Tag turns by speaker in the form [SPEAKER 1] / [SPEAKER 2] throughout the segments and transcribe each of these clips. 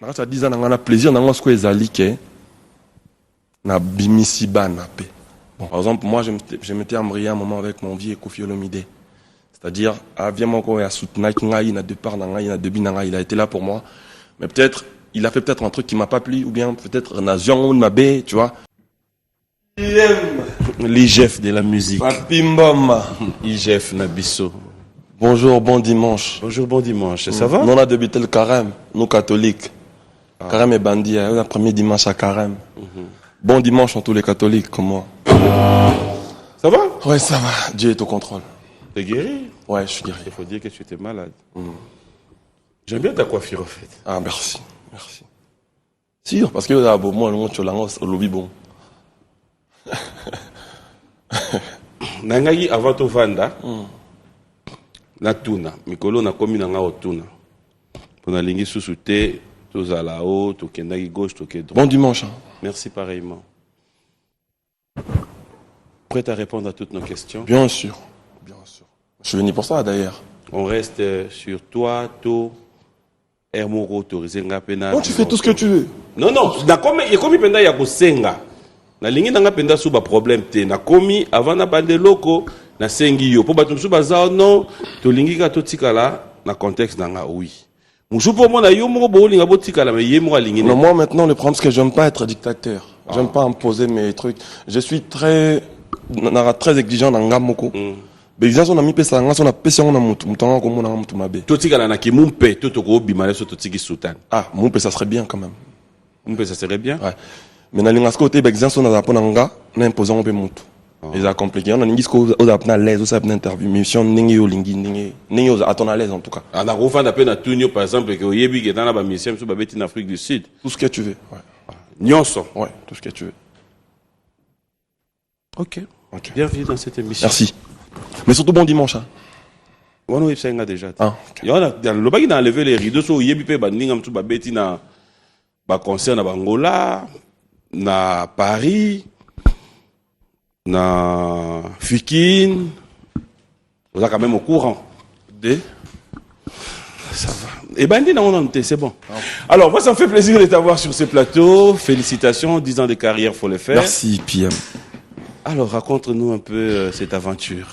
[SPEAKER 1] na 10 ans na plaisir na ngo sko ezali ke na bimisi bana pe. Bon, par exemple, moi je m'étais embrouillé un moment avec mon vieux Koffi Olomide. C'est-à-dire viens mon ya soutenir ngai na deux parts na ngai na deux bi na ngai, il a été là pour moi. Mais peut-être il a fait peut-être un truc qui m'a pas plu ou bien peut-être na zion na be, tu vois.
[SPEAKER 2] L'IGF de la musique.
[SPEAKER 1] Papimboma.
[SPEAKER 2] IGF Nabiso.
[SPEAKER 1] Bonjour, bon dimanche.
[SPEAKER 2] Bonjour, bon dimanche. Ça va?
[SPEAKER 1] Nous on a débuté le carême, nous catholiques. Carême et bandit, le premier dimanche à carême. Bon dimanche à tous les catholiques comme moi.
[SPEAKER 2] Ça va?
[SPEAKER 1] Ouais, ça va. Dieu est au contrôle.
[SPEAKER 2] T'es guéri?
[SPEAKER 1] Ouais, je suis guéri.
[SPEAKER 2] Il faut dire que tu étais malade. J'aime bien ta coiffure, en fait.
[SPEAKER 1] Ah, merci. Merci. Sûr, parce que là, bon, moi, le monde, tu l'as au lobby, bon.
[SPEAKER 2] Nangaki avant to vanda. Na tuna. Mikolo na komi na nga otuna. Pona lingi susute. Tozala haut, tokendaki gauche, toke droite.
[SPEAKER 1] Bon dimanche.
[SPEAKER 2] Merci pareillement. Prêt à répondre à toutes nos questions?
[SPEAKER 1] Bien sûr. Bien sûr. Je suis venu pour ça d'ailleurs.
[SPEAKER 2] On reste sur toi, Hermoro, autorisé Ngapena.
[SPEAKER 1] Non, tu fais tout ce que tu veux.
[SPEAKER 2] Non, non, il y a comme penda ya kosenga. Na lingi na penda suba problème te. Na komi avant na bande loko na sengi yo. Po batum suba zao non, to lingi ka to tikala na contexte na nga oui.
[SPEAKER 1] Non, moi maintenant le problème c'est que j'aime pas être dictateur. J'aime pas imposer mes trucs. Je suis très exigeant dans ngamoko. Mais ils ont mis pesa nga so na pesa na mutu mutanga ko mona mutu mabe.
[SPEAKER 2] Totikala na ki mumpe totoko bimale so totiki sultan.
[SPEAKER 1] Ah, mumpe ça serait bien quand même.
[SPEAKER 2] Mumpe ça serait bien.
[SPEAKER 1] Ouais. Mais na linga côté exemple na zapona nga na imposant on pe mutu. Ils a compliqué. On a dit qu'on a appris à l'aise, on a appris interview, mission n'engi au lingi n'engi à ton à l'aise en tout cas.
[SPEAKER 2] On a refait d'appel à Tunio par exemple que Oyebi qui est dans la mission sur Babeti en Afrique du Sud.
[SPEAKER 1] Tout ce que tu veux. Ouais.
[SPEAKER 2] Nyonso.
[SPEAKER 1] Ouais, tout ce que tu veux.
[SPEAKER 2] Ok. Bienvenue dans cette émission.
[SPEAKER 1] Merci. Mais surtout bon dimanche.
[SPEAKER 2] On a fait déjà.
[SPEAKER 1] Ah.
[SPEAKER 2] Il y a le bas qui a enlevé les rideaux sur Oyebi pe bandingam sur Babeti na ba concert na Bangola na Paris. Na Fikine, vous êtes quand même au courant. Ça va. Et Bandi, c'est bon. Alors, moi, ça me fait plaisir de t'avoir sur ce plateau. Félicitations, 10 ans de carrière, faut le faire.
[SPEAKER 1] Merci, PM.
[SPEAKER 2] Alors, raconte-nous un peu cette aventure.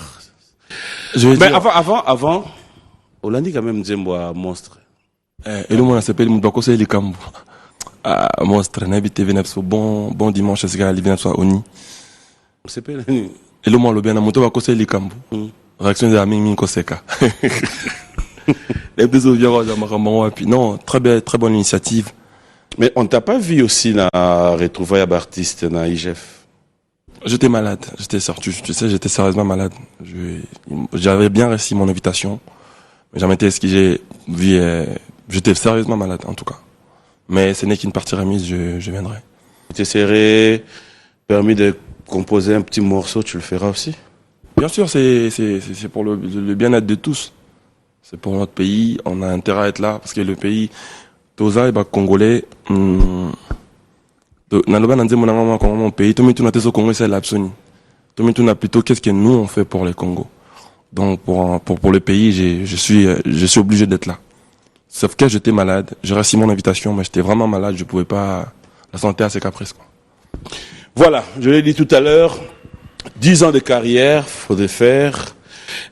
[SPEAKER 1] Mais
[SPEAKER 2] avant, Hollandi quand même Nzembo monstre.
[SPEAKER 1] Et le monde s'appelle Moudbako, c'est les Kambo. Monstre, n'habite bon dimanche, c'est gars, il soit Oni.
[SPEAKER 2] C'est pas
[SPEAKER 1] et le moins le bien à monter va causer les cambous. Réaction de la mine Koseka. Les deux autres puis non, très bonne initiative.
[SPEAKER 2] Mais on t'a pas vu aussi na retrouvaille d'artiste na IGF?
[SPEAKER 1] J'étais malade, j'étais sorti, tu sais, j'étais sérieusement malade. J'avais bien reçu mon invitation, mais jamais été ce que j'ai vu. J'étais sérieusement malade en tout cas. Mais ce n'est qu'une partie remise, je viendrai.
[SPEAKER 2] Tu serais permis de composer un petit morceau, tu le feras aussi?
[SPEAKER 1] Bien sûr, c'est pour le bien-être de tous. C'est pour notre pays, on a intérêt à être là, parce que le pays, Toza et Congolais, mon pays, tout le Congo, c'est l'absolu. Tout le plutôt qu'est-ce que nous on fait pour le Congo. Donc pour le pays, je suis obligé d'être là. Sauf que j'étais malade, j'ai reçu mon invitation, mais j'étais vraiment malade, je pouvais pas, la santé a ses caprices, quoi.
[SPEAKER 2] Voilà, je l'ai dit tout à l'heure, 10 ans de carrière, faut le faire.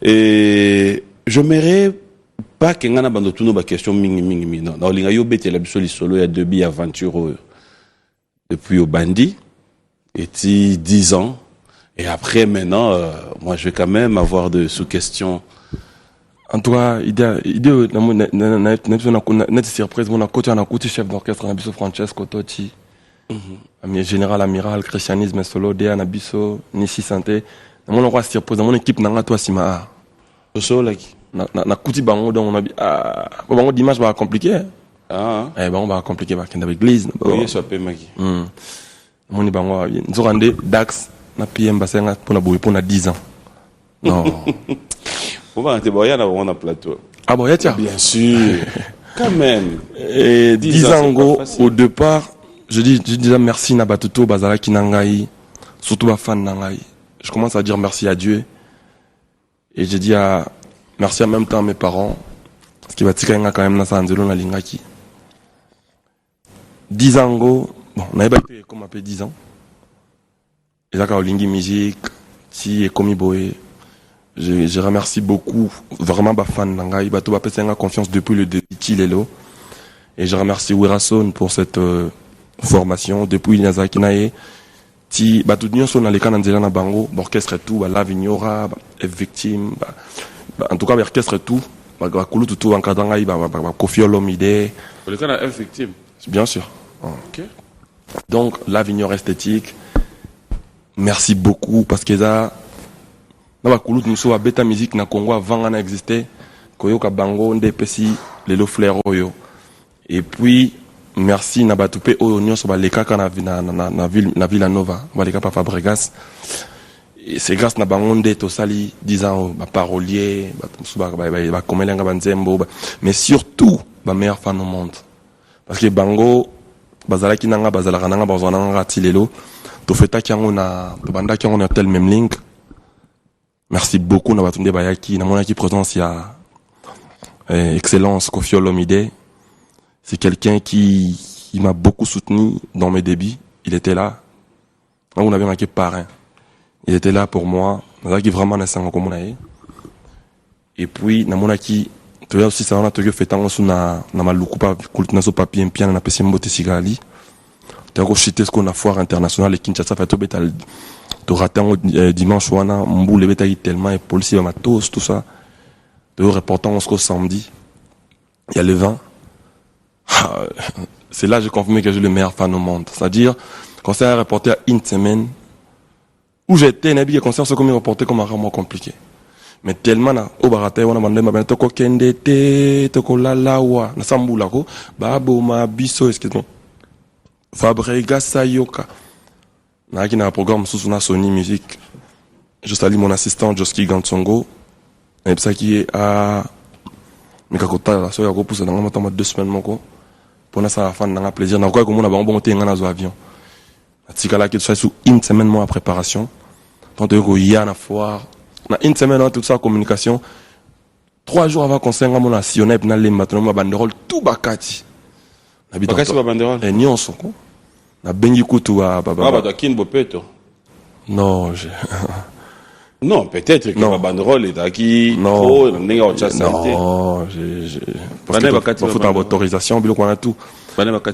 [SPEAKER 2] Et je m'aimerais pas qu'il y ait une question mingi. Non, dans l'Ingayo Bete, la Bissoli Solo, il y a deux billes aventureux depuis au Bandi, et 10 ans. Et après, maintenant, moi, je vais quand même avoir de sous-questions.
[SPEAKER 1] En tout cas, idée, surprise, mon côté chef d'orchestre, Nabiso Francesco Totti. Général amiral christianisme solo de Nabiso Nissi Santé mon roi surprise mon équipe nanga toi sima
[SPEAKER 2] solo
[SPEAKER 1] na kuti bango donc on a bango dimanche va compliqué on va compliquer ba kenda église
[SPEAKER 2] oui ça peut maki
[SPEAKER 1] mon bango nzorande dax na PM basenga pona boy pona 10 ans non
[SPEAKER 2] on va te boya na on a plateau
[SPEAKER 1] ah bon ya
[SPEAKER 2] bien sûr quand même
[SPEAKER 1] et 10 ans au départ. Je dis déjà merci na batuto bazala kinangai surtout ba fan nangai. Je commence à dire merci à Dieu et je dis merci en même temps à mes parents parce qu'il va tika quand même na sanzelo na lingaki. 10 ans, bon, on avait été comme un peu 10 ans. Et là, quand Lingi Musique, si et comme Boé, je remercie beaucoup, vraiment, ma fan, il va tout confiance depuis le début, Tilelo. Et je remercie Wirason pour cette formation, depuis Niazaki Nae. Si, tout le monde sont dans les canaux de Bango, l'orchestre et tout, la Vignora, victime, en tout cas, l'orchestre et tout, tout en cadran, Kofi Olomide.
[SPEAKER 2] Le canal est victime.
[SPEAKER 1] Bien sûr.
[SPEAKER 2] Ok.
[SPEAKER 1] Donc, la Vignora esthétique, merci beaucoup parce que ça, dans la couloute, nous sommes bêta musique na Congo avant n'a existé, Koyoka Bango, Ndepesi, Lelo Fleroyo. Et puis, merci na batupé Oyo sur les cas na Villa Nova, les cas Fabregas. Et c'est grâce na Bangonde Tosali, 10 ans, parolier, mais surtout, ma meilleure fan au monde. Parce que Bango, Bazalaki Nanga, Bazalaranga, Bazananga, Tilelo, Tofeta Kiangona, Tobanda Kiangona, tel même link. Merci beaucoup, na Batunde Bayaki, na mon équipe présence, il y a Excellence Kofi Olomide. C'est quelqu'un qui m'a beaucoup soutenu dans mes débuts. Il était là. Là, on avait marqué parrain. Il était là pour moi. Qui vraiment n'a pas comme on. Et puis, na mon aki, tu as aussi ça on a fait tant na ma lukupa kultina so papier impien na pesi mbote sigali. Tu as aussi ce qu'on a foire internationale et Kinshasa fait tout bétal. Tu ratant dimanche wana mboule bétal tellement et policier ma tous tout ça. Tu reportant ce samedi. Il y a le vent. C'est là que j'ai confirmé que j'ai le meilleur fan au monde. C'est-à-dire, quand c'est un reporter à une semaine, où j'étais, n'a pas concert, c'est comme un reporter comme un vraiment compliqué. Mais tellement, au baraté, on a demandé, ma toko kende te, toko la la wa, na sambula ko, babo ma biso, excuse-moi. Fabregas Sayoka. Na qui n'a un programme sous na Sony Music. Je salue mon assistant, Joski Gansongo. Et puis ça qui est à, Mikakota, la soya ko pousse dans le 2 semaines, moko. Pour nous, ça va faire un plaisir. N'a quoi comme on a bon thé dans avion. Tikala qui fait sous une semaine moins en préparation. Tant que y a na foire, na une semaine en toute ça communication. 3 jours avant qu'on s'en mon national na les maintenant ma banderole tout bakati.
[SPEAKER 2] Bakati ba banderole.
[SPEAKER 1] Et nyonso ko. Na bengi kutu wa baba.
[SPEAKER 2] Ah ba kin bopeto.
[SPEAKER 1] Non,
[SPEAKER 2] non, peut-être que ma banderole est acquis.
[SPEAKER 1] Non,
[SPEAKER 2] non,
[SPEAKER 1] parce qu'il faut avoir autorisation, on a tout.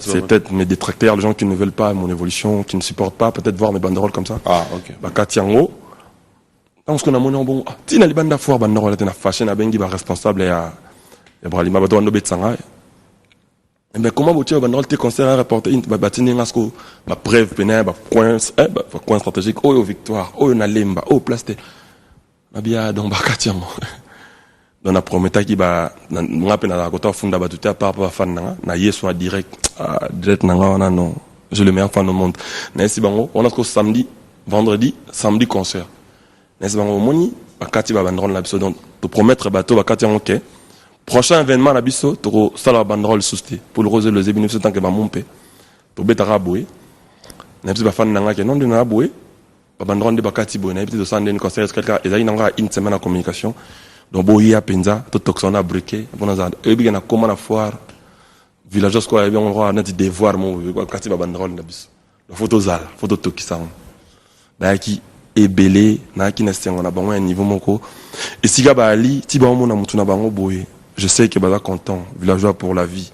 [SPEAKER 1] C'est peut-être mes détracteurs, les gens qui ne veulent pas mon évolution, qui ne supportent pas, peut-être voir mes banderoles comme ça.
[SPEAKER 2] Ah, ok.
[SPEAKER 1] Bakati en haut. Dans ce qu'on a mon nom, bon, si na libanda foire banderole, t'es na fashion, na bengi ba responsable à Bralima, bato no betsanga. Mais comment vous banderole t'es concert à reporter une batine ngasko, ba preuve pénal, ba coin stratégique, oh victoire, oh na lemba, oh place Nabia donc bakati yango. Dans la prometa qui ba nga pe na kota funda ba tout à part pa fan na yeso direct nanga non. Je le meilleur fan au monde. Na si bango, on a ko samedi, vendredi, samedi concert. Na si bango moni bakati ba banderole la biso donc te promettre bateau bakati yango OK. Prochain événement la biso to sala banderole sousté pour le rose le zebinu ce temps que ba monter. To betara boé. Na si ba fan nanga ke non de na boé. Banderole de bakati boé na petit de concert quelqu'un et il nanga une semaine en communication. Donc boya penza to toxona briquet bona za e bi na koma na foire villageois quoi bien on va na devoir mon bakati ba banderole na biso. La photo zala, photo tokisa. Ba ki ebelé na ki na stengo na bango un niveau moko. Et si ga ba ali ti ba mo na mutu na bango boye. Je sais que baza content, villageois pour la vie.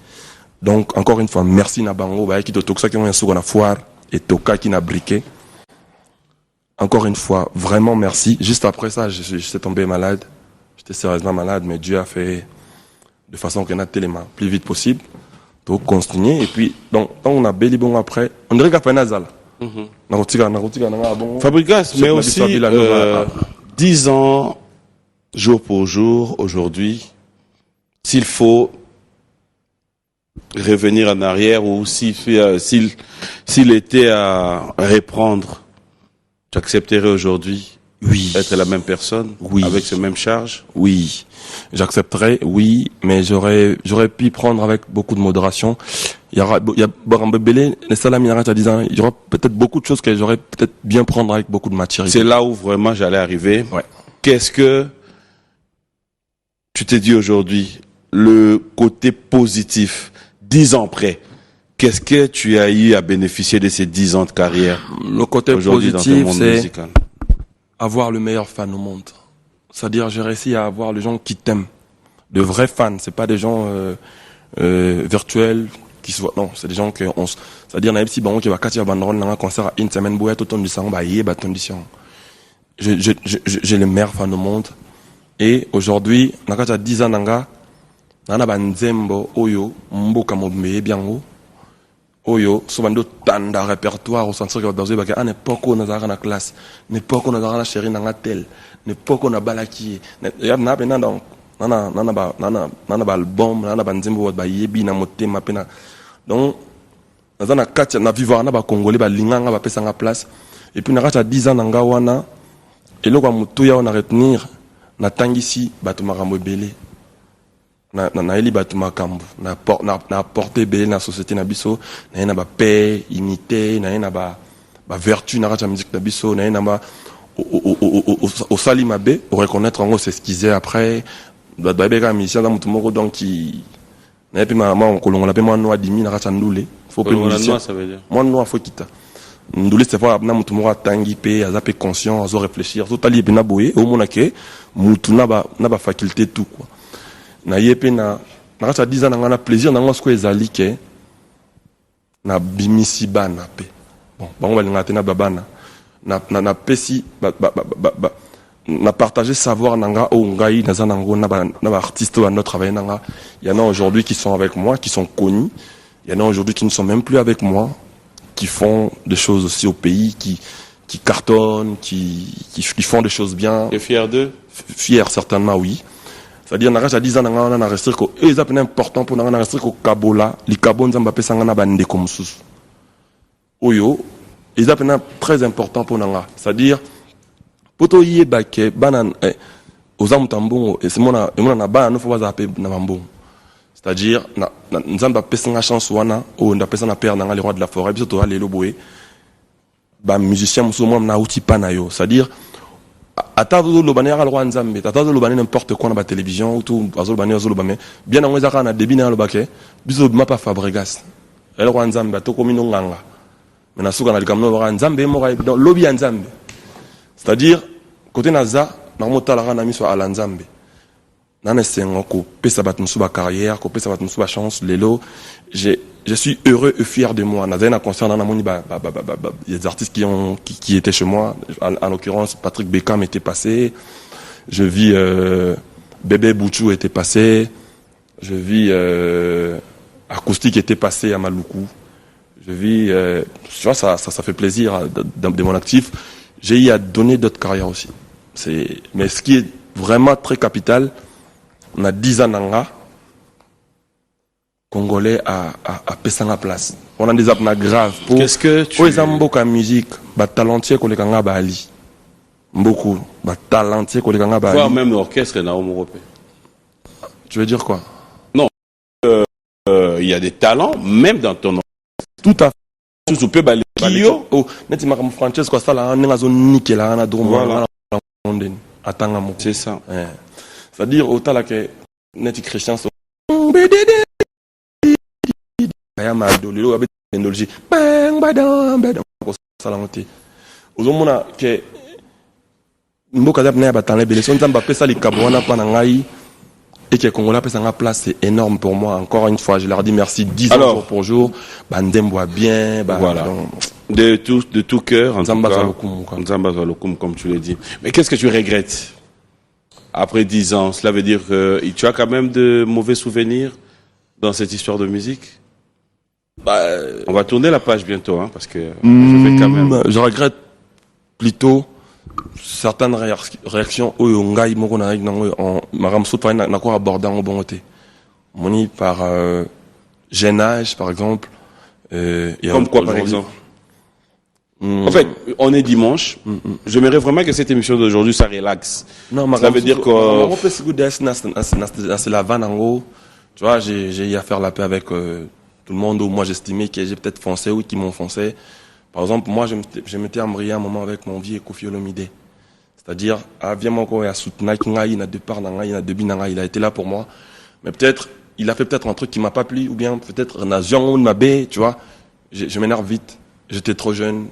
[SPEAKER 1] Donc encore une fois merci na bango ba ki to tokisa ki on soko na foire et toka ki na briquet. Encore une fois, vraiment merci. Juste après ça, j'étais tombé malade. J'étais sérieusement malade, mais Dieu a fait de façon qu'on a tellement plus vite possible. Donc, continuer. Et puis, donc, on a belli bon après. On dirait qu'il y a Nazal.
[SPEAKER 2] Fabregas, mais aussi 10 ans, jour pour jour, aujourd'hui, s'il faut revenir en arrière ou s'il était à reprendre, tu accepterais aujourd'hui être la même personne, avec ce même charge?
[SPEAKER 1] Oui, j'accepterais, oui, mais j'aurais pu prendre avec beaucoup de modération. Il y a Borambebele, les salami arrêtent à 10 ans, il y aura peut-être beaucoup de choses que j'aurais peut-être bien prendre avec beaucoup de maturité.
[SPEAKER 2] C'est là où vraiment j'allais arriver.
[SPEAKER 1] Ouais.
[SPEAKER 2] Qu'est-ce que tu t'es dit aujourd'hui, le côté positif, 10 ans après? Qu'est-ce que tu as eu à bénéficier de ces 10 ans de carrière?
[SPEAKER 1] Le côté
[SPEAKER 2] aujourd'hui
[SPEAKER 1] positif, c'est
[SPEAKER 2] musical,
[SPEAKER 1] avoir le meilleur fan au monde. C'est-à-dire, j'ai réussi à avoir les gens qui t'aiment. De vrais fans, c'est pas des gens virtuels qui se voient. Non, c'est des gens que on. C'est-à-dire, n'a pas qui va casser un concert à une semaine, bouet, tout le temps, bah, y est, j'ai les meilleurs fans au monde. Et aujourd'hui, nakata 10 ans nanga, nana banzembo oyo mboka mobmeye biango. Oyo sobando tanda répertoire au centre que bazé baka à l'époque on a na classe, l'époque on a na chérie nanga tel, l'époque on a balaki. Ya na pena donc nana ba album, nana banzembo ba yebi na motema pena. Donc na katia na vivre na ba congolais ba linganga ba pesa nga place. Et puis nakata 10 ans nanga wana eloko mutu ya on a retenir na tangisi bato makambo ebele na eli bato makambo na apporter ebele na société na biso na ye na ba paix unité na ye na ba vertu na kati ya musique na biso na ye na ba osali mabe reconnaître yango s'excuser après babeka musicien za mutu moko donc qui na ye mpe mama kolongola mpe mwa noa dimi na kati ya ndule faut pe musicien mwa noa faut kita ndule c'est pas na mutu moko atangi pe aza pe conscient azo réfléchir tout ali pe na boye au mona ke mutu na ba faculté tout quoi na yepe na kati 10 ans na plaisir na ngo ezali ke na bimisi bana pe bon bango balinga te na babana na pesi na partager savoir nanga o ngai na zanango na ba artistes ou notre travail nanga il y en a aujourd'hui qui sont avec moi qui sont connus il y en a aujourd'hui qui ne sont même plus avec moi qui font des choses aussi au pays, qui cartonnent, qui font des choses bien.
[SPEAKER 2] Tu es fier d'eux?
[SPEAKER 1] Fier, certainement, oui. C'est-à-dire, on a 10 ans, on a resté que, et c'est important pour nous, on a resté que Kabola, les Kabon, Zambapé, Sangana, Bande, comme sous. Oyo, et c'est très important pour nous. C'est-à-dire, pour toi, y est, baké, banan, aux amutambon, et c'est mon, on a ban, nous faut pas appeler Namambon. C'est-à-dire, nous avons une chance wana, ou nous avons père dans les rois de la forêt, puis surtout les loboué, bah musicien musulman na outil panayo. C'est-à-dire, à travers le banner à roi nzambe, à travers le banner n'importe quoi dans la télévision ou tout, à banner au banner, bien en wezaka na débit na le baquet, biso ma pas Fabregas. El roi nzambe to komi nganga. Mais na suka na likamno roi nzambe mo dans lobby nzambe. C'est-à-dire, côté naza, na motala na miso ala nzambe. Nana sengo ko pesa bat musuba carrière ko pesa bat musuba chance lelo je suis heureux et fier de moi nazana concernant na moni il y a des artistes qui étaient chez moi en l'occurrence Patrick Beckham était passé je vis Bébé Bouchou était passé je vis Acoustique était passé à Maluku je vis tu vois ça fait plaisir de mon actif j'ai eu à donner d'autres carrières aussi mais ce qui est vraiment très capital on a 10 ans nanga congolais à Pessanga place on a des apna graves pour
[SPEAKER 2] qu'est-ce que tu
[SPEAKER 1] les amboka musique ba talentier ko lekanga ba ali beaucoup ba talentier ko lekanga ba ali
[SPEAKER 2] voire même l'orchestre na Omorope.
[SPEAKER 1] Tu veux dire quoi?
[SPEAKER 2] Non il y a des talents même dans ton orchestre.
[SPEAKER 1] Tout à fait
[SPEAKER 2] tu peux baler
[SPEAKER 1] Kio oh neti makam Francesco sala nga zo nikela na drum
[SPEAKER 2] voilà.
[SPEAKER 1] Atanga mo
[SPEAKER 2] C'est ça.
[SPEAKER 1] C'est-à-dire autant là que net chrétien sont aya madolilo avec technologie bang badam badam ko salangote ozomona ke mboka za pna batala bele son nzamba pesa likabwana pa na ngai et que Congolais pesa nga place c'est énorme pour moi encore une fois je leur dis merci 10 ans jour pour jour bandembo bien
[SPEAKER 2] voilà de tout cœur Nzamba Zalokum comme tu l'as dit mais qu'est-ce que tu regrettes après 10 ans? Cela veut dire que tu as quand même de mauvais souvenirs dans cette histoire de musique? On va tourner la page bientôt, hein, parce que je vais quand même.
[SPEAKER 1] Je regrette plutôt certaines réactions au ngai moko na en maram sopa na ko aborder en bon côté. Moni par jeune âge par exemple
[SPEAKER 2] comme quoi par exemple? En fait, on est dimanche. J'aimerais vraiment que cette émission d'aujourd'hui, ça relaxe.
[SPEAKER 1] Non,
[SPEAKER 2] ça veut dire que...
[SPEAKER 1] Tu vois, j'ai eu à faire la paix avec tout le monde où moi j'estimais que j'ai peut-être foncé ou qui m'ont foncé. Par exemple, moi je m'étais embrouillé un moment avec mon vieux Kofi Olomide. C'est-à-dire, il a deux parts, il a été là pour moi. Mais peut-être, il a fait peut-être un truc qui m'a pas plu, ou bien peut-être un avion ou ma baie, tu vois. Je m'énerve vite. J'étais trop jeune,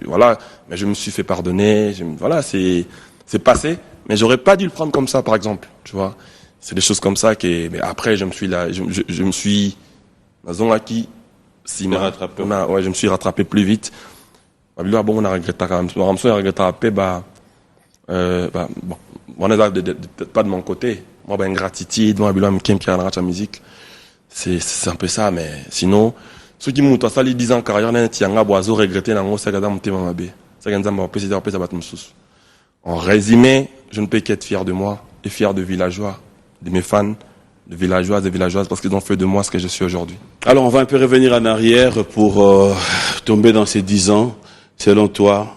[SPEAKER 1] voilà. Mais je me suis fait pardonner. Voilà, c'est passé. Mais j'aurais pas dû le prendre comme ça, par exemple, tu vois. C'est des choses comme ça mais après, je me suis là, je me suis, dans qui, si
[SPEAKER 2] rattrapé.
[SPEAKER 1] Ouais, je me suis rattrapé plus vite. Bon, on a regretté quand même. On a regretté, bon, on est peut-être pas de mon côté. Moi, ben, ingratitude, moi, qui a la musique. C'est un peu ça, mais sinon, ceux qui m'ont tout ça, les 10 ans carrière, il y a un boiseau regretté dans le ça gada monté ma bé. Ça gada m'a pété ça bat me sous. En résumé, je ne peux qu'être fier de moi et fier de villageois, de mes fans, de villageoises et villageoises, parce qu'ils ont fait de moi ce que je suis aujourd'hui.
[SPEAKER 2] Alors, on va un peu revenir en arrière pour tomber dans ces 10 ans. Selon toi,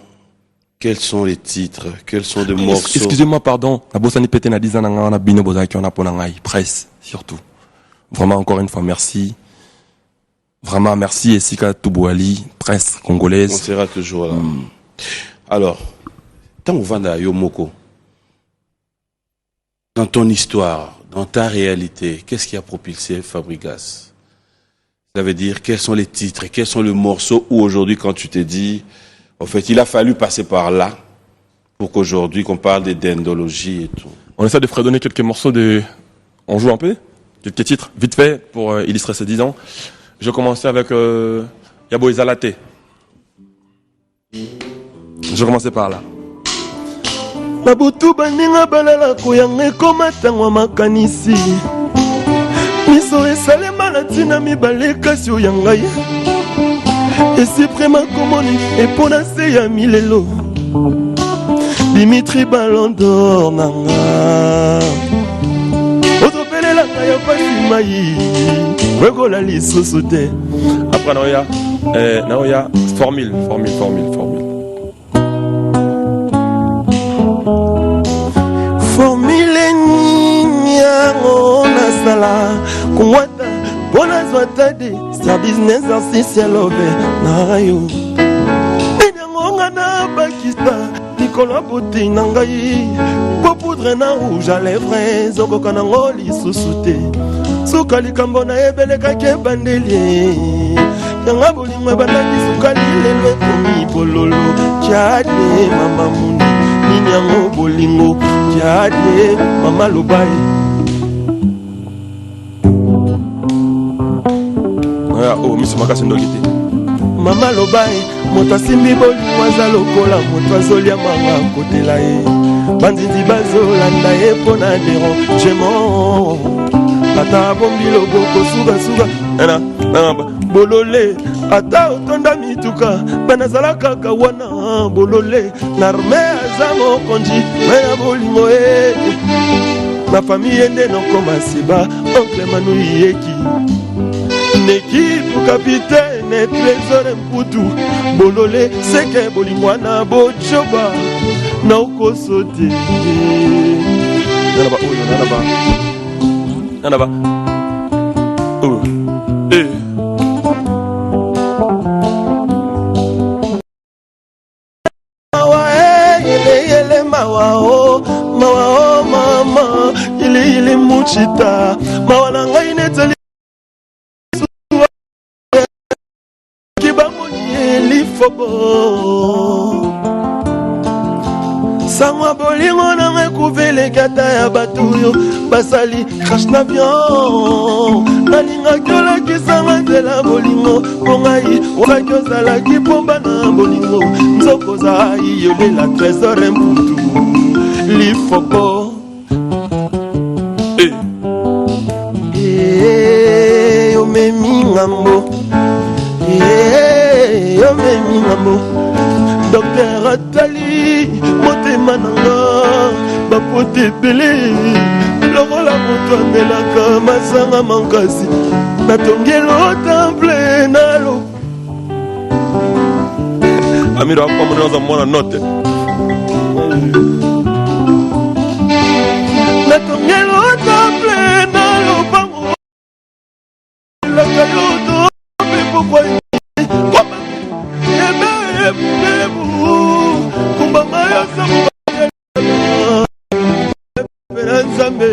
[SPEAKER 2] quels sont les titres? Quels sont les morceaux?
[SPEAKER 1] Excusez-moi, pardon. La bossani pété na 10 ans, on a bino bozaki, on a ponangai, presse, surtout. Vraiment, encore une fois, merci. Vraiment, merci, Essika Toubouali, presse congolaise.
[SPEAKER 2] On sera toujours là. Alors, tant on va dans Yomoko, dans ton histoire, dans ta réalité, qu'est-ce qui a propulsé Fabregas? Ça veut dire, quels sont les titres, quels sont les morceaux où aujourd'hui, quand tu t'es dit, en fait, il a fallu passer par là pour qu'aujourd'hui, qu'on parle des dendologies et tout.
[SPEAKER 1] On essaie de fredonner quelques morceaux on joue un peu? Quelques titres, vite fait, pour illustrer ces 10 ans. Je commençais avec Yabo Ezalate. Je commençais par là. Nabutu baninga balala koyanga ekoma ntango makanisi. Miso esalema na ntina mibale kasi oyo ya ngai. Esipre makomoni epona se ya milelo. Dimitri Ballon d'Or nanga. Otopelela kaya pasi mai. Wegola lisusu te. Après naoya formule. Formule nini yango nasala kumwata pona zwata de sa business artificialove na yo. Enyango ngana bakista nikolo bote na ngai po poudre na rouge à lèvres zokoka nango lisusu te. Suka likambo na ebelekaki ebandeli yanga bolingo ebandaki suka lilelo ekomi pololo tiade mama mundi nini yango bolingo tiade mama lobai. Oh, miso makasi ndoki te mama lobai moto asimbi bolingo aza lokola moto azolia manga kotela ye banzinzi bazolanda ye mpona dérangement ata bombi loboko suga bolole ata otonda mituka banazala kaka wana bolole na arme aza mokonzi mena bolingo e na famille ende nokoma seba oncle manu yeki nekipu kapitaine trésor mputu bolole seke bolingo wana bojoba na okoso te Nanaba. Mawa mama ile muchita mawana ngai netali kibamoni elifobo sangwa bolingo na mekuvele kata ya batuyo basali crash n'avion nalinga kyola kisanga tela bolingo pongai wakaki ozalaki pomba na bolingo nzoko za iyolela trésor mputu lifopo omemi ngambo omemi ngambo docteur atali motema nanga bapote ebele lokola moto amelaka masanga makasi natongelo temple nalo amiro akomoneza mwana note natongelo temple nalo bango lakayoto pourquoi kumbanga ya sabu Nzambe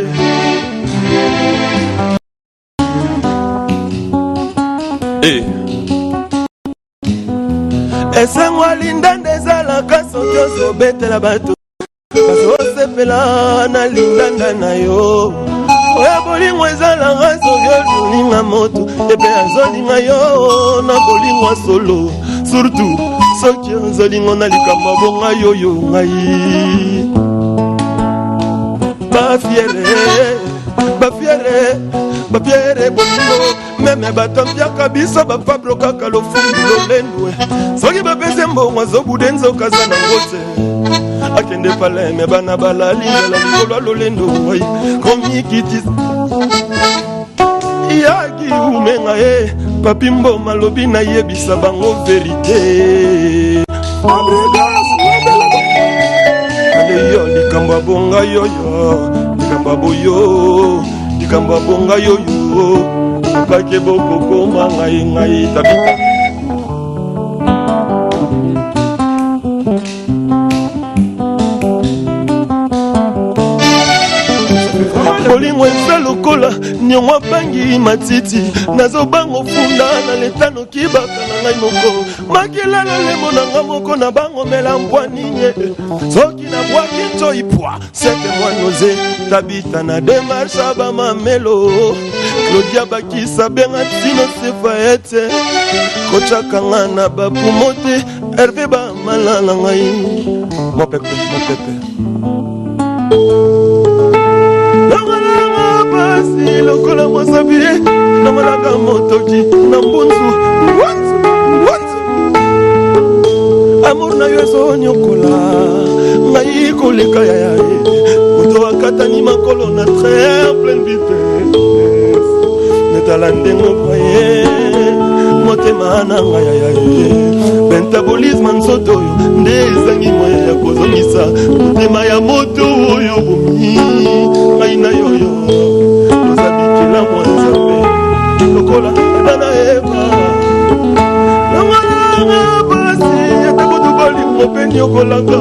[SPEAKER 1] Esango linda ndezalaka soki ozobetela bato osepela na lindanda na yo oya bolingo ezalaka soki ozolinga moto epe azolinga yo na bolingo solo surtout soki ozolingo na likambo bonga yoyo ngai bafiere bolingo meme batampiaka biso bapablo kaka lofundu lolendwe soki bapese mbongo azobude nzoka za nango te akende paleme bana balali nzala likolo lolendo ngai komikiti yaki umenga ye papi mboma lobi nayebisa bango verite aleyo likambo abonga yoyo likambo aboyo likambo abonga yoyo pake bokokoma ngai tabita bolingo eza lokola nyongo bangi matiti nazobango funda na letano kibaka na ngai moko makila lolemo na nga moko na bango mela mbwaninye soki na bwaki ntoi pwa seke mwanoze tabita na demarsha bamamelo Claudia bakisa benga tino sefaete kochaka nga na bapumo te herve bamalala ngai mopepe basi lokola mosabie na malaka motoki na mbunzu amour na yo ezonyokola ngai koleka ya moto akatani makolo na très pleine vitesse netala ndenge kwaye motema na ngai ya metabolisme nzoto oyo nde ezangi moya ya kozongisa motema ya moto oyo bomi ngai na yoyo tozabikila mwanzambe lokola adana eva nangana basi atakotokolingo mpe nyokolaka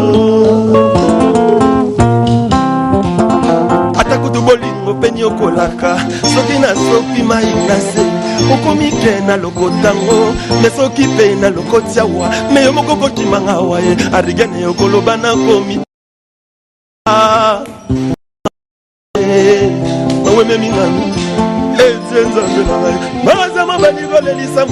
[SPEAKER 1] atakotokolingo mpe nyokolaka soki nasopi mai na se okomi ke na lokotango me soki mpe na lokoti awa me yo moko kokimanga awa ye arigane yokoloba na komi maweme minganu etie nzambe na ngai mazama balikolelisa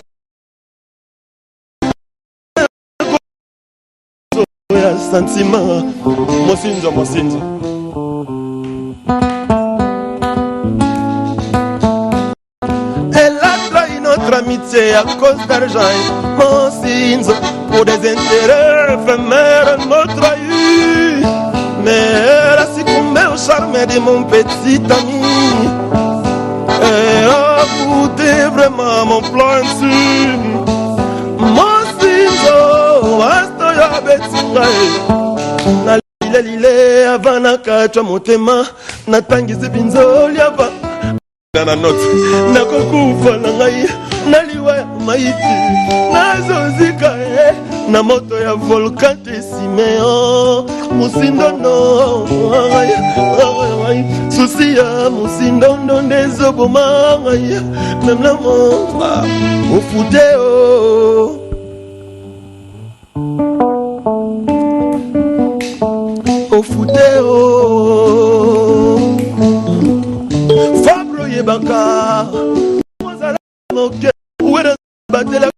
[SPEAKER 1] ya sentiment mosinzo amitié à cause d'argent, mon signe, pour des intérêts éphémères, elle m'a trahi. Mais elle a succombé au charme de mon petit ami. Et a goûté vraiment mon plan dessus. Mon signe, astoya betingae. Na lile avant na kachwa motema, na tangisi binzoli avant. Na note nakokufa na ngai naliwa ya maiti nazozika na moto ya volcan te simeo musindono susi ya musindono ndezoboma ngai memnamo ofuteo Baka mozala moke uwera batela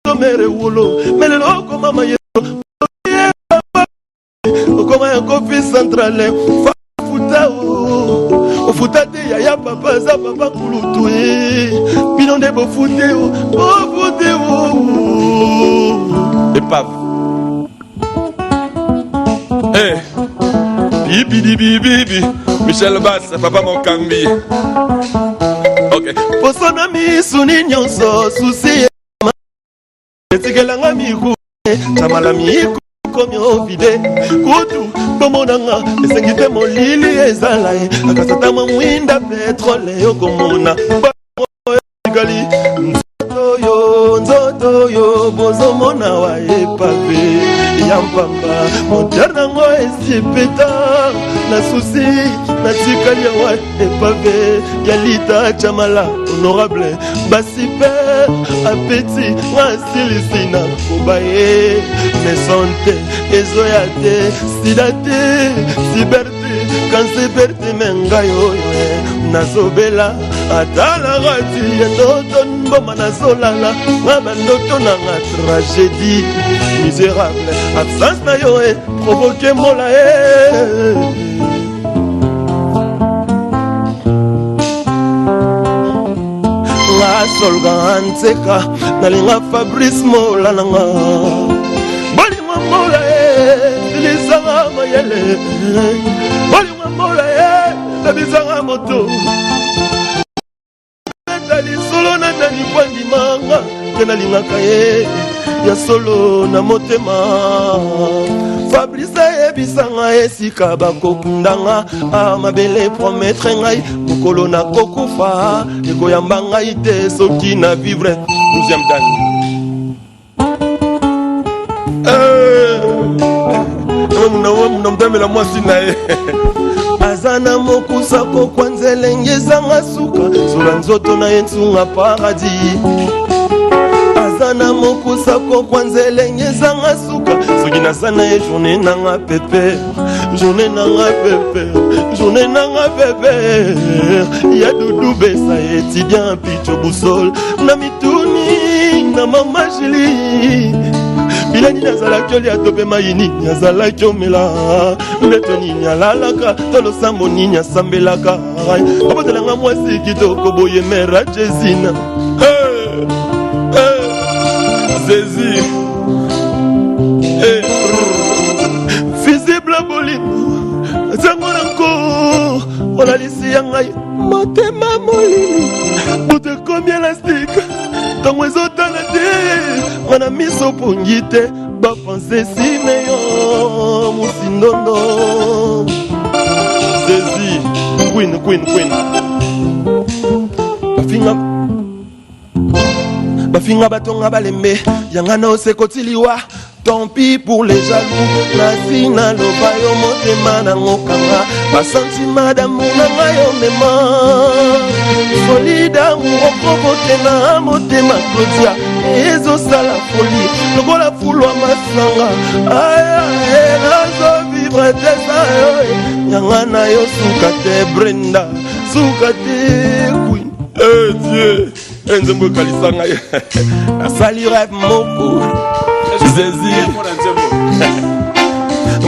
[SPEAKER 1] tomere wulo melelo koma mayeso koma ya kofi centrale futa ofuta te ya papa za papa kulutu bino nde bofute epave bibi Michel Bass, papa Mokambi. Ok. Posona mi suni nyonso susi etikela miku tamala miku komyo vide kutu bomonanga esengite molili ezala akasata mwinda petrole yokomona gali nzoto yo bozomona wa epave ya mpamba moderna ngo esipeta na souci na tikali yawa epave Yalita Chamala honorable basipe appétit wasilisi na kobaye mais santé ezoyate sidate cyberté kanseberté mengayo nazobela atala rati ndoto mboma nazolala ngaba ndoto nanga tragédie misérable absence na yo provoqué mola la solga nseka nalinga Fabrice mola nanga bolinga mola lisanga mayele bolinga mola babizanga moto ndali solo na ndali kwandimanga kenalingaka ye ya solo na motema Fabrice ebisanga esika bakokundanga mabele promettre ngai mokolo na kokufa ekoyamba ngai te soki na vivre 12e dan muna mtamela mwasi na ye azana mokusa kokwanza elenge ezanga suka sola nzoto na ye nsunga paradis azana mokusa kokwanza elenge ezanga suka soki naza na ye journée nanga pepe journée nanga pepe journée nanga pepe ya dudu besa étudiant picho busol na mituni na mama Julie bilani nazalaki olia tope mayini nazalaki omela ndeto nini alalaka tolosambo nini asambelaka obotelanga mwasi kitoko boye mera jesina Zezi visible bolimo zango nango olalisi ya ngai motema molili bote komi elastique ntango ezotala te mwana miso pongi te bapense sine yo mosindondo Zezi queen bafinga batonga balembe yangana osekotiliwa tant pis pour les jaloux nasina loba yo motema na ngokanga basentima d'amour nanga yo mema folie d'amour okobote na motema kotia ezosala folie lokola fulwa masanga nazovivre te sa yo yangana yo suka te Brenda suka te queen Dieu Nzembo kalisanga asali rêve moko Zezi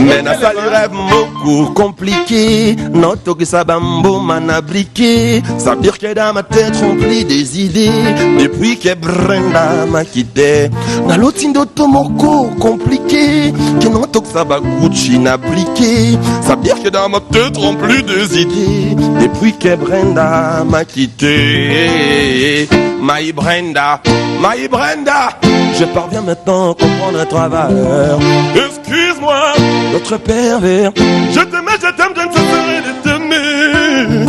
[SPEAKER 1] mais nasali rêve moko compliqué noto que ça bambo manabriqué ça dire que dans ma tête remplie des idées depuis que Brenda m'a quitté na lotindo tomoko compliqué que noto que ça ba Gucci n'appliqué ça dire que dans ma tête remplie des idées depuis que Brenda m'a quitté My Brenda, je parviens maintenant à comprendre notre valeur. Excuse-moi, notre pervers. Je t'aime, je ne cesserai de t'aimer.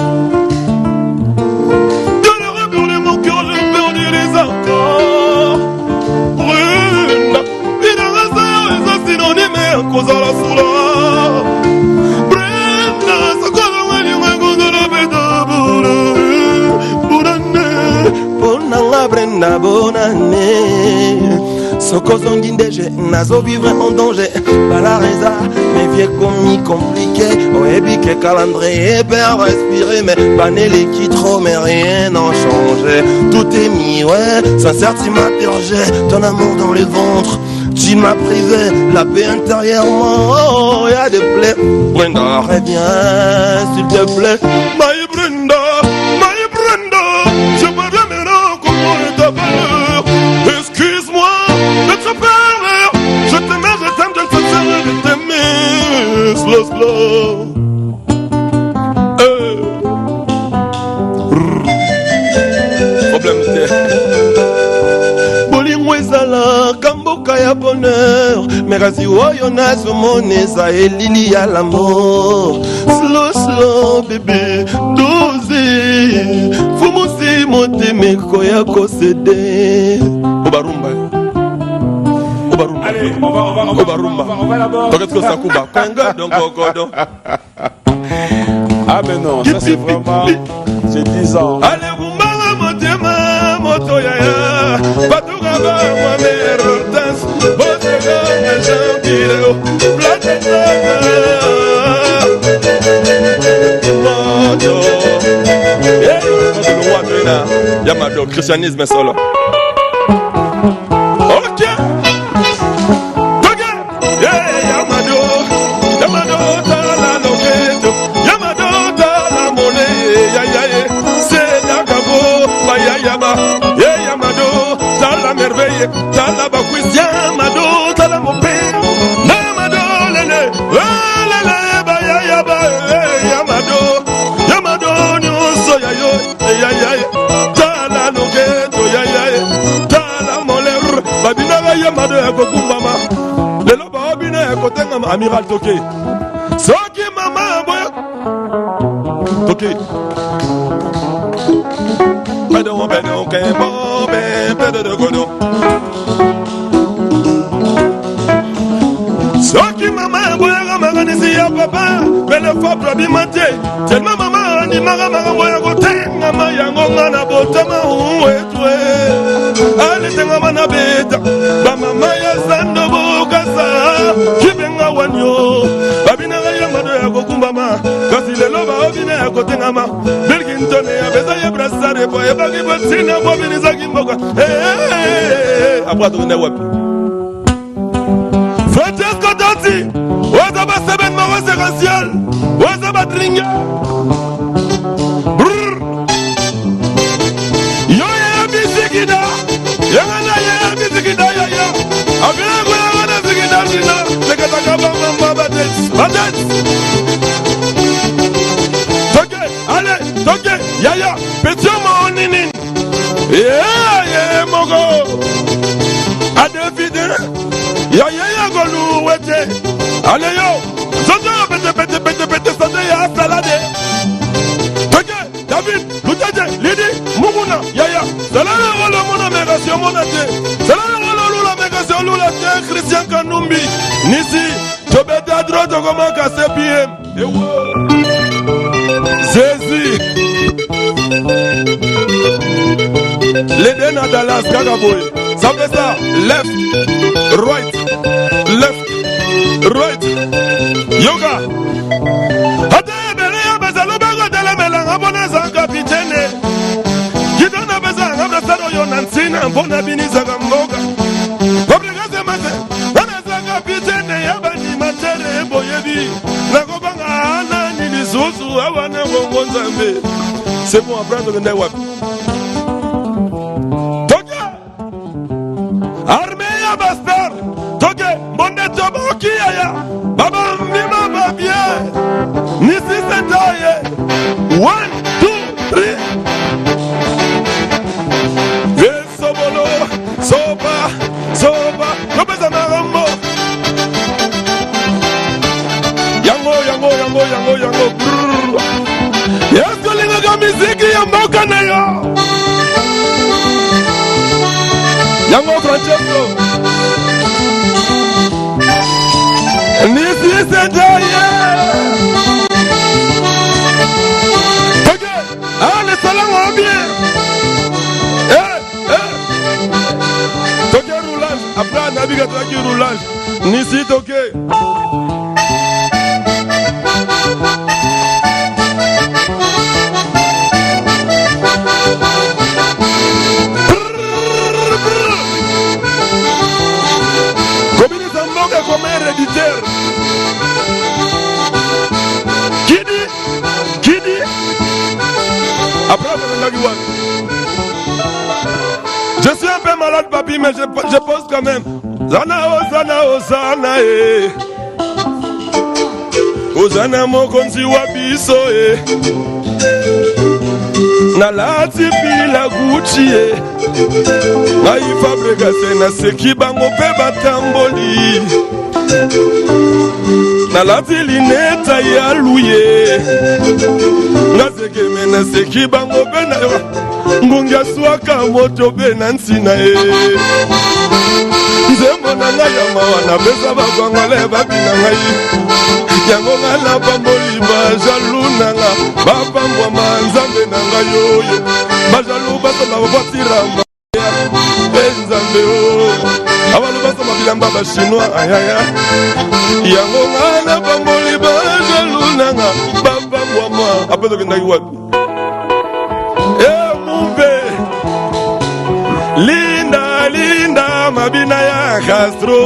[SPEAKER 1] De leur brûler mon cœur, j'ai perdu les accords. Brenda, il ne reste rien, les synonymes à cause de la souleur. Brenda, c'est quoi le cause de la bête Bonanga Brenda bonane Soko zongindeje nazo vivre en danger Bala reza mes vieux commis compliqués Oebi que calendrier perd respirer Mais banel qui trop mais rien n'en changé Tout est mis ouais sincère tu m'as purgé Ton amour dans le ventre tu m'as privé la paix intérieurement Oh y'a des plaies Brenda reviens s'il te plaît My Brenda je peux bien maintenant comprendre ta valeur Excuse-moi de te pervers Je t'aime, je ne cesserai de t'aimer Slow Problème Bolingo ezala kamboka ya bonheur Merci oyo nazomonesa elili ya l'amour Slow bébé dosé Fumusi moteme koya kosede Obarumba
[SPEAKER 2] Allez, on va d'abord.
[SPEAKER 1] Qu'est-ce que ça coupe? Kanga donc Godo.
[SPEAKER 2] mais non, ça c'est vraiment... C'est 10 ans.
[SPEAKER 1] Allez, vous m'avez monté ma moto, yaya. Batouga, ma mère, danse. Votre gamme, j'en dirai. Platena. Moto. Hey, le roi de Nina. Yamado, christianisme solo. Ok. Ok. Yeah, Yamado. Yamado, tala loketo. Yamado, tala mole. Yayaye. C'est la cabo. Baya yaba. Yeah, Yamado. Tala merveille. Tala bakwis. Yamado, tala mope. Namado, lele. Lele, baya yaba. Yamado. Yamado, nyonso yayo. Yayaye. Tala loketo. Yayaye. Tala moler. Babinaga Yamado yako kumbama. Lelo ba obine yako tenga amiral toke. Soki mama boya. Toke. Bedon kembo bebe de godo. Soki mama boya gamagani si ya papa. Bele fo probimate. Tellement mama ni maga boya go tenga mayango ngana botama uwetwe. Ale tenga mana beta. Ba mama ya zando bukasa. Kibenga wanyo. Babina ya mado ya gokumbama. Kasi lelo ba obina ya kotengama. Bilgintone ya beza ya brasare po ya bagi batsina po binizaki mboka. Abwa to ne wapi. Francesco Totti. Waza ba seben ma waza racial. Waza ba dringa. Yo ya bisikida. Yangana ya bisikida ya ya. Abina go ya bisikida dina. Sekataka ba mama badet. Badet. Toke, allez, toke, yaya, petit moninin. Yeah, mogo. Adefide. Yaya golu wete. Allez yo. Soto pete soto ya salade. Toke, David, Lutaje, Lidi, Muguna, yaya. Salade wala mona megation monate. Salade wala lula megation lula te Christian Kanumbi. Nisi, tobeta droto koma ka CPM. Ewo. Jésus. Les deux à Dallas, Kagaboy. Ça fait ça. Left, right, left, right. Yoga. Ate belia bezalo bago tele melanga bona za kapitene. Kidona bezanga mnasaro yonansina bona biniza gamboga. Obrigado mate. Bona za kapitene yabani matere boyebi. Nakobanga ana ni lisusu awana ngongonzambe. C'est bon après de ne wap. Toke. Armeya bastard. Toke bonde toboki ya. Baba mima ba bien. Nisi setaye. 1 2 3. Sobolo, soba. Lopeza marambo. Yango. Yesko linga ka miziki ya mboka na yo. Yango Francesco. Nisi setaye. Ok. Allez, salam au bien. Toke roulage. Après, naviga toke roulage. Nisi toke. Comme un réditeur. Qui dit? Après, je suis un peu malade, papi, mais je pose quand même. Zana, eh. Ozana mokonzi wabiso, eh. Nalati pila Gucci, eh. Ngai fabrikase na seki bango pe batamboli. Nalati lineta ya luye. Naseke mena seki bango pe na ngunga swaka moto pe na ntsina e. Nzembo na nga ya mawana pesa bakongole babina ngai yango ngana pamboli bajalu nanga bapambwa manzambe nanga yoyo bajalu basoma batirama nzambe o abalu basoma bilamba bachinois ayaya yango ngana pamboli bajalu nanga bapambwa ma apezo kendaki wapi mumbe linda linda mabina ya Castro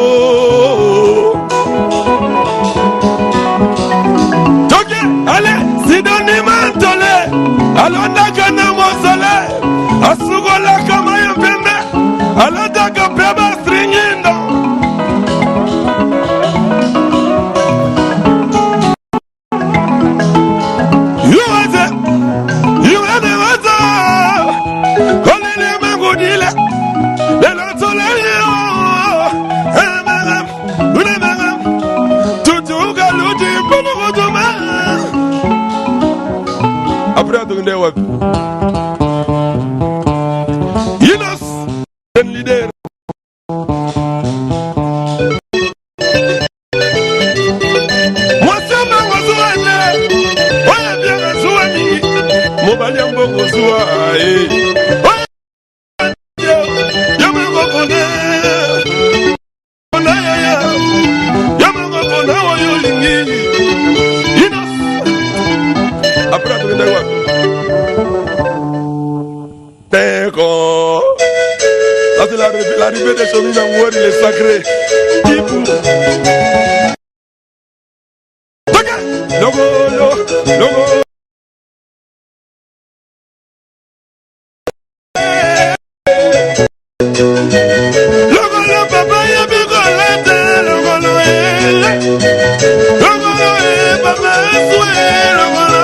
[SPEAKER 1] toke ale sidoni mantole alondaka na mosole asugola kama ya pembe alondaka peba stringindo après atogende wapi Yunus den leader mwasema ngozuane oya bien ngozuani mobali yango ngozua l'arrivée des chemins en Word, il est sacré. Kipou. Logo, logo. Logo, lo, papa, ya bicolate. Logo, lo, Logo, lo, papa, soué. Logo, lo,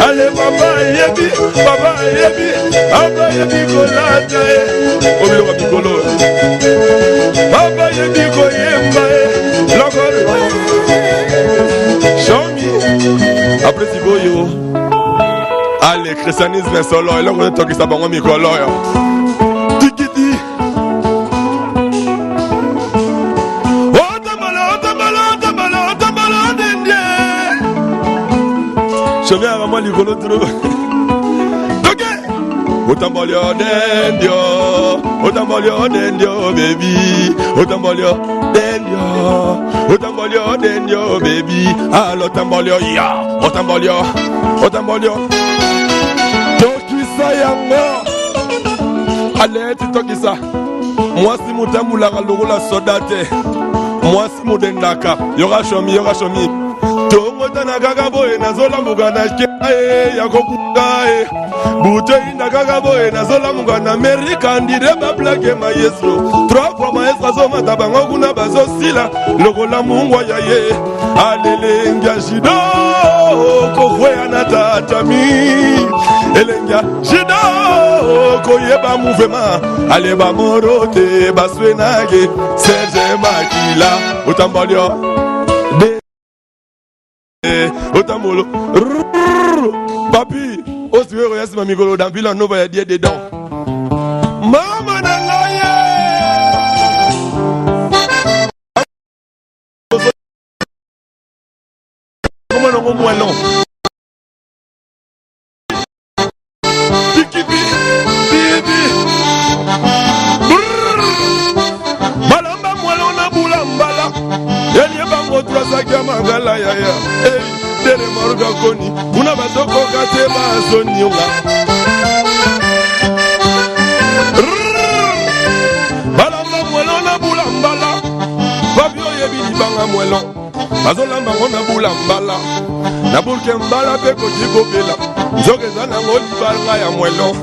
[SPEAKER 1] allez, papa, yebi. Papa, yebi. Papa, yebi, colate. Obilo wa bikolo Papa ye biko yemba Logo Show me après si boyo allez christianisme solo Logo ne toki sabango mikolo Tikiti Otamala dendie Show me avant likolo trop Otambolio dendio, baby. Otambolio dendio, baby. Allo tambolio, ya. Otambolio. Tokisa yango. Allez, tu tokisa. Moi si mutamula la sodate. Moi si mudendaka. Yora shomi. Tongo tanagaga boy nazola mugana ke yakokuga Butei nagaga boy nazola mugana America ndire bablake maestro 3 fois maestro zoma tabango kuna bazo sila lokola mungwa yaye alelenga jido kokwe anatatami elenga jido koyeba mouvement aleba morote baswenage Serge Makila Otambolio Otamolo Papi Osuwe royasi mamigolo dans Villa Nova ya die dedans Mama nangaye Comment non moellon Pikipi Bibi Balamba moellon na boulambala Elie bango 3 ya magala ya Tere morga koni Una batoko kate bazoni yunga Balamba mwelo na bulambala Babio yebi libanga mwelo Bazolamba ngona bulambala Na bulke mbala peko jiko bela Nzoke zana ngoli balanga ya mwelo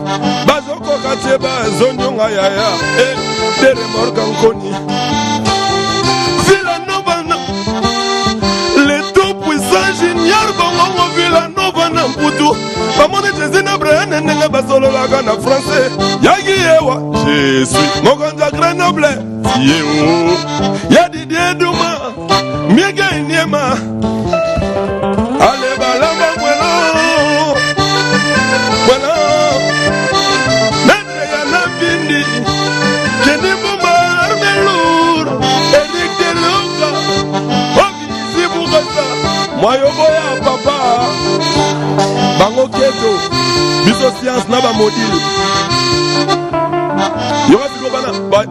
[SPEAKER 1] Bazoko kate bazoni yunga ya Tere morga koni Villa Nova na Ingénieur bongo Villa Nova na mputu Pamone chezina brene nenge basolo laga na français Yagi ewa Je suis Mokonja Grenoble Yeo Ya Didier Duma Miega Inyema Ale balamba mwelo Mendre ya na bindi Keni bumba armelu moto. Biso science na ba modile. Yoka biko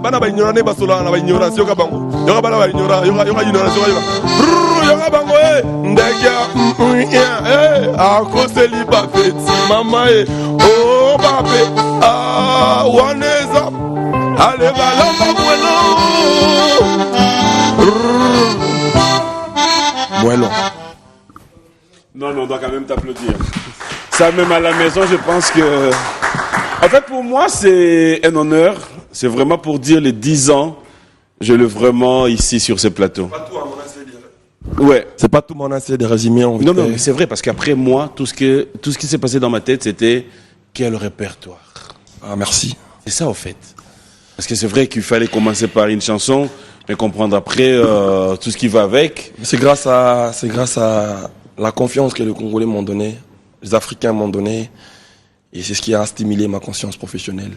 [SPEAKER 1] bana ba ignorant ba sola na ba ignorance yoka bango. Yoka bana ba ignorant yoka ignorance yoka. Yoka bango ndega akoseli ba feti mama oh babe waneza ale balamba bueno. Bueno.
[SPEAKER 2] Non, on doit quand même t'applaudir. Ça, même à la maison, je pense que... En fait, pour moi, c'est un honneur. C'est vraiment pour dire les 10 ans, je l'ai vraiment ici sur ce plateau.
[SPEAKER 1] Pas tout à mon essai de...
[SPEAKER 2] Ouais.
[SPEAKER 1] C'est pas tout mon essai de résumer.
[SPEAKER 2] Non, mais c'est vrai, parce qu'après moi, tout ce qui s'est passé dans ma tête, c'était quel répertoire.
[SPEAKER 1] Ah, merci.
[SPEAKER 2] C'est ça, au fait. Parce que c'est vrai qu'il fallait commencer par une chanson, mais comprendre après tout ce qui va avec.
[SPEAKER 1] C'est grâce à la confiance que les Congolais m'ont donnée, les Africains m'ont donnée, et c'est ce qui a stimulé ma conscience professionnelle.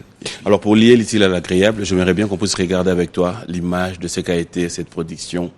[SPEAKER 2] Alors pour lier l'utile à l'agréable, j'aimerais bien qu'on puisse regarder avec toi l'image de ce qu'a été cette production